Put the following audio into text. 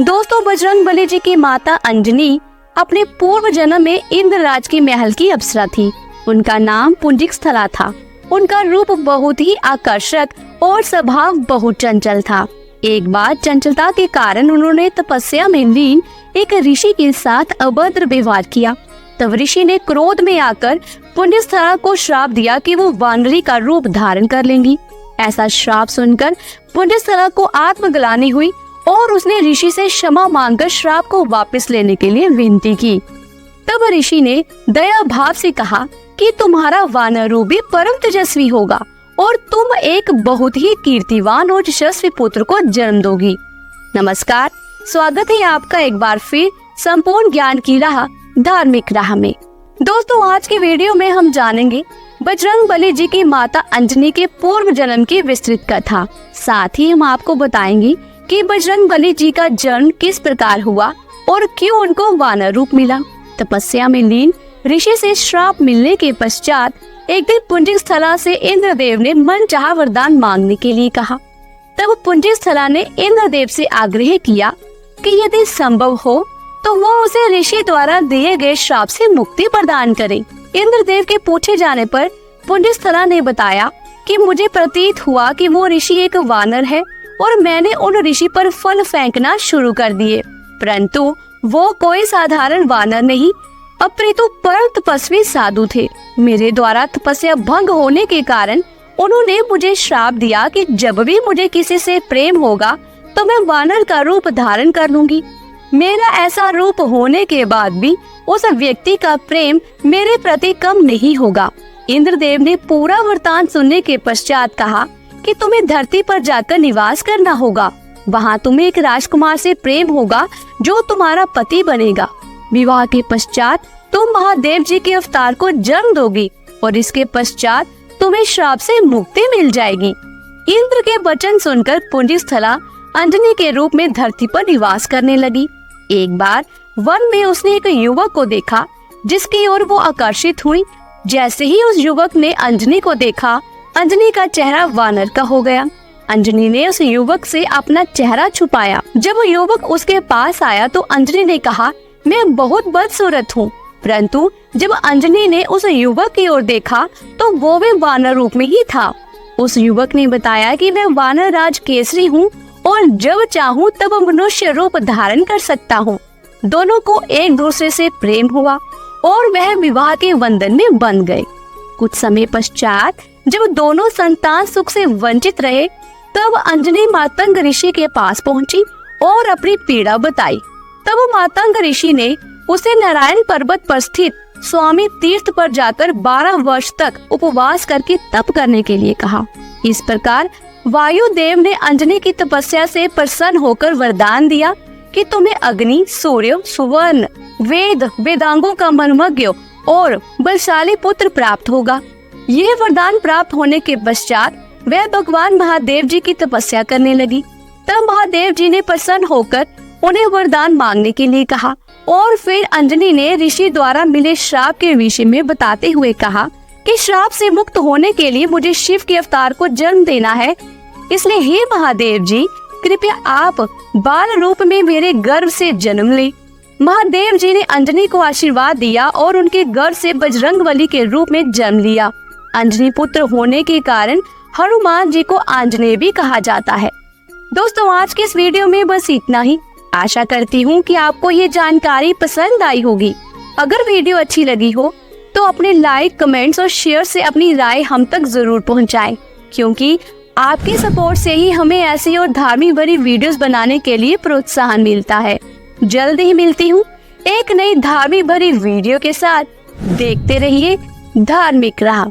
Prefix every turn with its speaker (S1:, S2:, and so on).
S1: दोस्तों, बजरंगबली जी की माता अंजनी अपने पूर्व जन्म में इंद्रराज के महल की अप्सरा थी। उनका नाम पुंडरीकस्थला था। उनका रूप बहुत ही आकर्षक और स्वभाव बहुत चंचल था। एक बार चंचलता के कारण उन्होंने तपस्या में लीन एक ऋषि के साथ अभद्र व्यवहार किया। तब ऋषि ने क्रोध में आकर पुंडरीकस्थला को श्राप दिया कि वो वानरी का रूप धारण कर लेंगी। ऐसा श्राप सुनकर पुंडरीकस्थला को आत्मग्लानि हुई और उसने ऋषि से क्षमा मांगकर श्राप को वापस लेने के लिए विनती की। तब ऋषि ने दया भाव से कहा कि तुम्हारा वानर रूप भी परम तेजस्वी होगा और तुम एक बहुत ही कीर्तिवान और यशस्वी पुत्र को जन्म दोगी। नमस्कार, स्वागत है आपका एक बार फिर संपूर्ण ज्ञान की राह धार्मिक राह में। दोस्तों, आज के वीडियो में हम जानेंगे बजरंगबली जी की माता अंजनी के पूर्व जन्म की विस्तृत कथा। साथ ही हम आपको बताएंगे कि बजरंगबली जी का जन्म किस प्रकार हुआ और क्यों उनको वानर रूप मिला। तपस्या में लीन ऋषि से श्राप मिलने के पश्चात एक दिन पुंडरीकस्थला से इंद्रदेव ने मनचाहा वरदान मांगने के लिए कहा। तब पुंडरीकस्थला ने इंद्रदेव से आग्रह किया कि यदि संभव हो तो वो उसे ऋषि द्वारा दिए गए श्राप से मुक्ति प्रदान करे। इंद्रदेव के पूछे जाने पर पुंडरीकस्थला ने बताया कि मुझे प्रतीत हुआ कि वो ऋषि एक वानर है और मैंने उन ऋषि पर फल फेंकना शुरू कर दिए, परंतु वो कोई साधारण वानर नहीं अपितु परम तपस्वी साधु थे। मेरे द्वारा तपस्या भंग होने के कारण उन्होंने मुझे श्राप दिया कि जब भी मुझे किसी से प्रेम होगा तो मैं वानर का रूप धारण कर लूंगी। मेरा ऐसा रूप होने के बाद भी उस व्यक्ति का प्रेम मेरे प्रति कम नहीं होगा। इंद्रदेव ने पूरा वृतांत सुनने के पश्चात कहा कि तुम्हें धरती पर जाकर निवास करना होगा। वहाँ तुम्हें एक राजकुमार से प्रेम होगा जो तुम्हारा पति बनेगा। विवाह के पश्चात तुम महादेव जी के अवतार को जन्म दोगी और इसके पश्चात तुम्हें श्राप से मुक्ति मिल जाएगी। इंद्र के वचन सुनकर पुंडरीकस्थला अंजनी के रूप में धरती पर निवास करने लगी। एक बार वन में उसने एक युवक को देखा जिसकी ओर वो आकर्षित हुई। जैसे ही उस युवक ने अंजनी को देखा, अंजनी का चेहरा वानर का हो गया। अंजनी ने उस युवक से अपना चेहरा छुपाया। जब वो युवक उसके पास आया तो अंजनी ने कहा, मैं बहुत बदसूरत हूँ। परंतु जब अंजनी ने उस युवक की ओर देखा तो वो भी वानर रूप में ही था। उस युवक ने बताया कि मैं वानर राज केसरी हूँ और जब चाहूँ तब मनुष्य रूप धारण कर सकता हूँ। दोनों को एक दूसरे से प्रेम हुआ और वह विवाह के बंधन में बंध गए। कुछ समय पश्चात जब दोनों संतान सुख से वंचित रहे तब अंजनी मातंग ऋषि के पास पहुंची और अपनी पीड़ा बताई। तब मातंग ऋषि ने उसे नारायण पर्वत पर स्थित स्वामी तीर्थ पर जाकर 12 वर्ष तक उपवास करके तप करने के लिए कहा। इस प्रकार वायुदेव ने अंजनी की तपस्या से प्रसन्न होकर वरदान दिया कि तुम्हें अग्नि, सूर्य, सुवर्ण, वेद, वेदांगों का मर्मज्ञ और बलशाली पुत्र प्राप्त होगा। यह वरदान प्राप्त होने के पश्चात वह भगवान महादेव जी की तपस्या करने लगी। तब महादेव जी ने प्रसन्न होकर उन्हें वरदान मांगने के लिए कहा और फिर अंजनी ने ऋषि द्वारा मिले श्राप के विषय में बताते हुए कहा कि श्राप से मुक्त होने के लिए मुझे शिव के अवतार को जन्म देना है। इसलिए हे महादेव जी, कृपया आप बाल रूप में मेरे गर्भ से जन्म ले। महादेव जी ने अंजनी को आशीर्वाद दिया और उनके गर्भ से बजरंगबली के रूप में जन्म लिया। अंजनी पुत्र होने के कारण हनुमान जी को आंजनेय भी कहा जाता है। दोस्तों, आज के इस वीडियो में बस इतना ही। आशा करती हूँ कि आपको ये जानकारी पसंद आई होगी। अगर वीडियो अच्छी लगी हो तो अपने लाइक, कमेंट्स और शेयर से अपनी राय हम तक जरूर पहुँचाएं, क्योंकि आपके सपोर्ट से ही हमें ऐसी और धार्मिक भरी वीडियोस बनाने के लिए प्रोत्साहन मिलता है। जल्द ही मिलती हूँ एक नई धार्मिक भरी वीडियो के साथ। देखते रहिए धार्मिक राह।